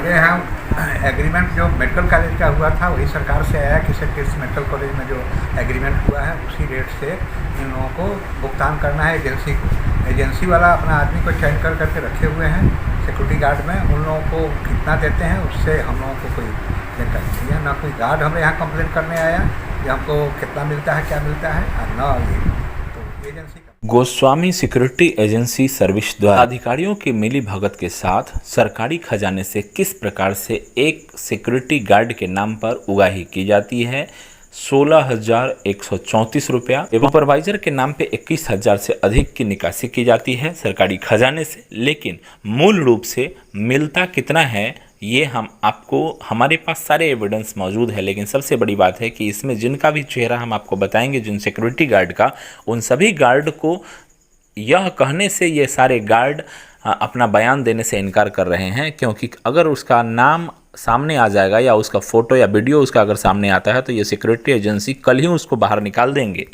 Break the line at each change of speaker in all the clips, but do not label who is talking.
मेरे यहाँ एग्रीमेंट जो मेडिकल कॉलेज का हुआ था वही सरकार से आया कि सर किस मेडिकल कॉलेज में जो एग्रीमेंट हुआ है उसी रेट से इन लोगों को भुगतान करना है एजेंसी को। एजेंसी वाला अपना आदमी को चयन कर करके रखे हुए हैं सिक्योरिटी गार्ड में, उन लोगों को कितना देते हैं उससे हम लोगों को कोई जानकारी नहीं है। ना कोई गार्ड हमें यहाँ कंप्लेंट करने आया कि हमको कितना मिलता है क्या मिलता है, और ना ये तो agency
Goswami security agency service द्वारा अधिकारियों की मिली भगत के साथ सरकारी खजाने से किस प्रकार से एक सिक्योरिटी गार्ड के नाम पर उगाही की जाती है 16,134 रुपया एवं सुपरवाइजर के नाम पे 21,000 से अधिक की निकासी की जाती है सरकारी खजाने से, लेकिन मूल रूप से मिलता कितना है ये हम आपको, हमारे पास सारे एविडेंस मौजूद है। लेकिन सबसे बड़ी बात है कि इसमें जिनका भी चेहरा हम आपको बताएंगे, जिन सिक्योरिटी गार्ड का, उन सभी गार्ड को यह कहने से ये सारे गार्ड अपना बयान देने से इनकार कर रहे हैं, क्योंकि अगर उसका नाम सामने आ जाएगा या उसका फ़ोटो या वीडियो उसका अगर सामने आता है तो ये सिक्योरिटी एजेंसी कल ही उसको बाहर निकाल देंगे।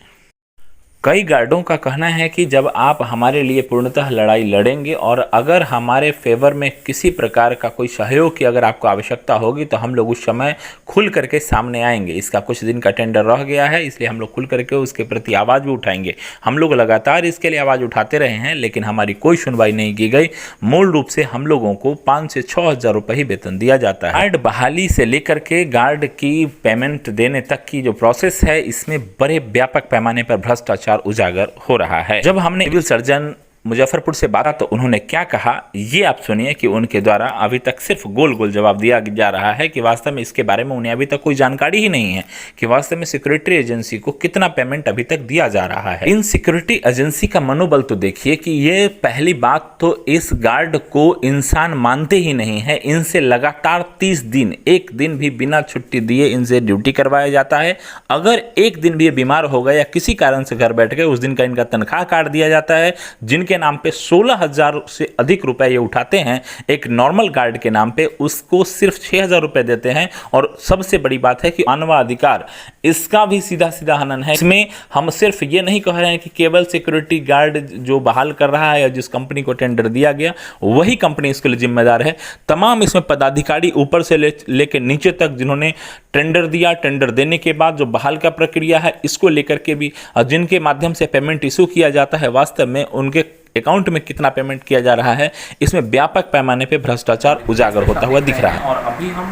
कई गार्डों का कहना है कि जब आप हमारे लिए पूर्णतः लड़ाई लड़ेंगे और अगर हमारे फेवर में किसी प्रकार का कोई सहयोग की अगर आपको आवश्यकता होगी तो हम लोग उस समय खुल करके सामने आएंगे। इसका कुछ दिन का टेंडर रह गया है, इसलिए हम लोग खुल करके उसके प्रति आवाज़ भी उठाएंगे। हम लोग लगातार इसके लिए आवाज़ उठाते रहे हैं लेकिन हमारी कोई सुनवाई नहीं की गई। मूल रूप से हम लोगों को 5 से 6 हज़ार रुपये ही वेतन दिया जाता है। गार्ड बहाली से लेकर के गार्ड की पेमेंट देने तक की जो प्रोसेस है, इसमें बड़े व्यापक पैमाने पर भ्रष्टाचार उजागर हो रहा है। जब हमने सिविल सर्जन मुजफ्फरपुर से बात तो उन्होंने क्या कहा ये आप सुनिए कि उनके द्वारा अभी तक सिर्फ गोल गोल जवाब दिया जा रहा है कि वास्तव में इसके बारे में उन्हें अभी तक कोई जानकारी ही नहीं है कि वास्तव में सिक्योरिटी एजेंसी को कितना पेमेंट अभी तक दिया जा रहा है। इन सिक्योरिटी एजेंसी का मनोबल तो देखिए कि ये पहली बात तो इस गार्ड को इंसान मानते ही नहीं है। इनसे लगातार 30 दिन, एक दिन भी बिना छुट्टी दिए इनसे ड्यूटी करवाया जाता है। अगर एक दिन भी ये बीमार हो गए या किसी कारण से घर बैठ गए, उस दिन का इनका तनख्वाह काट दिया जाता है। जिनके नाम पे 16,000 से अधिक रुपए ये उठाते हैं, एक नॉर्मल गार्ड के नाम पे उसको सिर्फ 6,000 रुपए देते हैं। और सबसे बड़ी बात है कि मानवाधिकार इसका भी सीधा सीधा हनन है। इसमें हम सिर्फ ये नहीं कह रहे हैं कि केवल सिक्योरिटी गार्ड जो बहाल कर रहा है या जिस कंपनी को टेंडर दिया गया वही कंपनी इसके लिए जिम्मेदार है। तमाम इसमें पदाधिकारी ऊपर से लेकर नीचे तक जिन्होंने टेंडर दिया, टेंडर देने के बाद जो बहाल का प्रक्रिया है इसको लेकर के भी जिनके माध्यम से पेमेंट इशू किया जाता है, वास्तव में उनके अकाउंट में कितना पेमेंट किया जा रहा है, इसमें व्यापक पैमाने पे भ्रष्टाचार उजागर होता हुआ दिख रहा है।
और अभी हम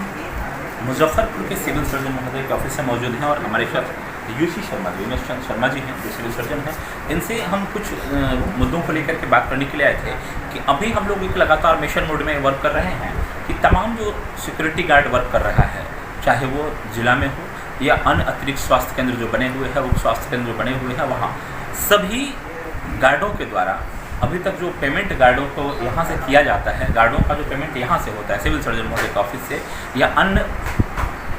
मुजफ्फरपुर के सिविल सर्जन महोदय के ऑफिस से मौजूद हैं और हमारे साथ यूसी शर्मा जी, उमेश चंद शर्मा जी हैं जो सिविल सर्जन हैं। इनसे हम कुछ मुद्दों को लेकर के बात करने के लिए आए थे कि अभी हम लोग एक लगातार मिशन मोड में वर्क कर रहे हैं कि तमाम जो सिक्योरिटी गार्ड वर्क कर रहा है, चाहे वो जिला में हो या अन्य अतिरिक्त स्वास्थ्य केंद्र जो बने हुए हैं, उप स्वास्थ्य केंद्र जो बने हुए हैं, वहाँ सभी गार्डों के द्वारा अभी तक जो पेमेंट गार्डों को यहाँ से किया जाता है, गार्डों का जो पेमेंट यहाँ से होता है सिविल सर्जन महोदय के ऑफिस से या अन्य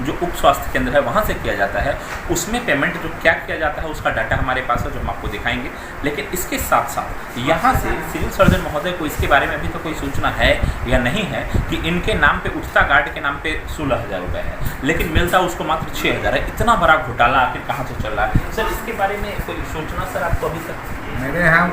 जो उप स्वास्थ्य केंद्र है वहाँ से किया जाता है, उसमें पेमेंट जो क्या किया जाता है उसका डाटा हमारे पास है जो हम आपको दिखाएंगे। लेकिन इसके साथ साथ यहाँ से सिविल सर्जन महोदय को इसके बारे में अभी तो कोई सूचना है या नहीं है कि इनके नाम पे उठता गार्ड के नाम पे 16,000 रुपये है, लेकिन मिलता उसको मात्र 6,000 है। इतना बड़ा घोटाला आखिर कहाँ से चल रहा है सर? इसके बारे में कोई सूचना सर आपको अभी तक?
मेरे यहाँ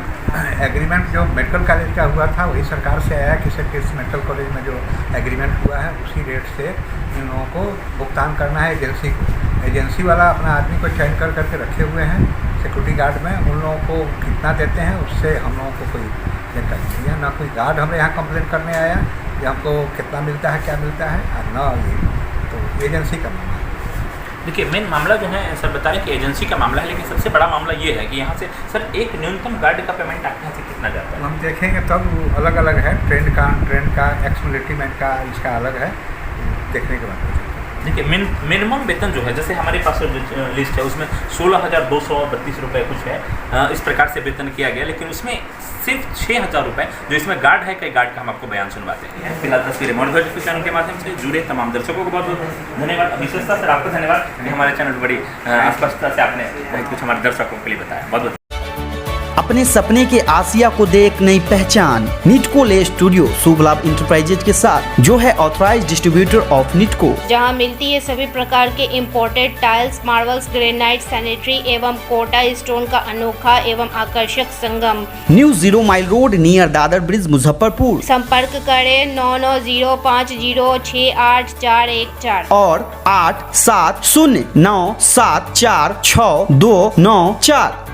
एग्रीमेंट जो मेडिकल कॉलेज का हुआ था वही सरकार से आया कि सर किस मेडिकल कॉलेज में जो एग्रीमेंट हुआ है उसी रेट से इन लोगों को भुगतान करना है एजेंसी को। एजेंसी वाला अपना आदमी को चयन कर करके रखे हुए हैं सिक्योरिटी गार्ड में, उन लोगों को कितना देते हैं उससे हम लोगों को कोई जानकारी नहीं है। ना कोई गार्ड हमें यहाँ कंप्लेंट करने आया कि हमको कितना मिलता है क्या मिलता है, और ना ये तो एजेंसी का मामला।
देखिए मेन मामला जो है सर बता रहे हैं कि एजेंसी का मामला है, लेकिन सबसे बड़ा मामला ये है कि यहाँ से सर एक न्यूनतम गार्ड का पेमेंट आपके यहाँ से कितना जाता है?
हम देखेंगे तब अलग अलग है, ट्रेंड का एक्स मिलिट्री मैन का इसका अलग है, देखने के बाद।
देखिए मिनिमम वेतन जो है, जैसे हमारे पास जो लिस्ट है उसमें 16,232 रुपये कुछ है, इस प्रकार से वेतन किया गया। लेकिन उसमें सिर्फ 6,000 रुपये जो इसमें गार्ड है, कई गार्ड का हम आपको बयान सुनवाते हैं। फिलहाल तस्वीरें मॉनिटर चैनल के माध्यम से जुड़े तमाम दर्शकों को बहुत बहुत धन्यवाद। विशेषता सर आपको धन्यवाद कि हमारे चैनल बड़ी स्पष्टता से आपने कुछ हमारे दर्शकों के लिए बताया। बहुत बहुत
अपने सपने के आसिया को दे एक नई पहचान। नीटको ले स्टूडियो शुभ लाभ इंटरप्राइजेज के साथ, जो है ऑथराइज्ड डिस्ट्रीब्यूटर ऑफ नीटको,
जहां मिलती है सभी प्रकार के imported tiles, marbles, granite, sanitary एवं कोटा स्टोन का अनोखा एवं आकर्षक संगम।
New 0 mile road near Dadar bridge Muzaffarpur.
संपर्क करें 9905068414
और 8709746294।